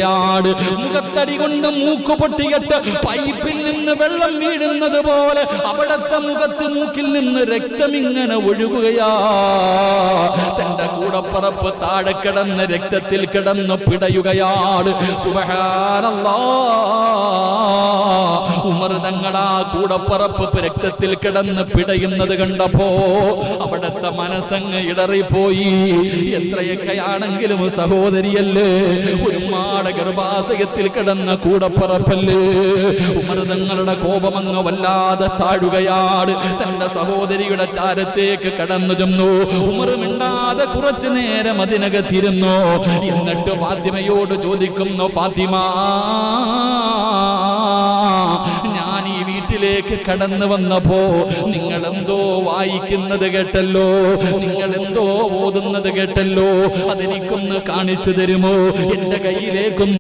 മുഖത്തടി കൊണ്ട് മൂക്ക് പൊട്ടിയിട്ട് പൈപ്പിൽ നിന്ന് വെള്ളം വീഴുന്നത് പോലെ അവിടത്തെ മുഖത്ത് മൂക്കിൽ നിന്ന് രക്തം ഇങ്ങനെ ഒഴുകുകയാ. തന്റെ കൂടപ്പറപ്പ് താഴെ കിടന്ന് രക്തത്തിൽ കിടന്ന് പിടയുകയാണ്. സുബ്ഹാനല്ലാഹ്. ഉമർ തങ്ങളാ കൂടപ്പറപ്പ് രക്തത്തിൽ കിടന്ന് പിടയുന്നത് കണ്ടപ്പോ അവിടത്തെ മനസ്സങ്ങ് ഇടറിപ്പോയി. എത്രയൊക്കെയാണെങ്കിലും സഹോദരിയല്ലേ, ഒരു ഗർഭാശയത്തിൽ കിടന്ന കൂടപ്പറപ്പല്ലേ. ഉമർ തങ്ങളുടെ കോപമങ്ങ് വല്ലാതെ താഴുകയാണ്. തന്റെ സഹോദരിയുടെ ചാരത്തേക്ക് കടന്നു ചെന്നു. ഉമർ മിണ്ടാതെ കുറച്ചു നേരം അതിനകത്തിരുന്നു. എന്നിട്ട് ഫാത്തിമയോട് ചോദിക്കുന്നു, ഫാത്തിമ, ഞാൻ ഈ വീട്ടിലേക്ക് കടന്നു വന്നപ്പോ നിങ്ങൾ എന്തോ വായിക്കുന്നത് കേട്ടല്ലോ, നിങ്ങൾ എന്തോ ഓതുന്നത് കേട്ടല്ലോ, അതെനിക്കൊന്ന് കാണിച്ചു തരുമോ? എന്റെ കയ്യിലേക്കും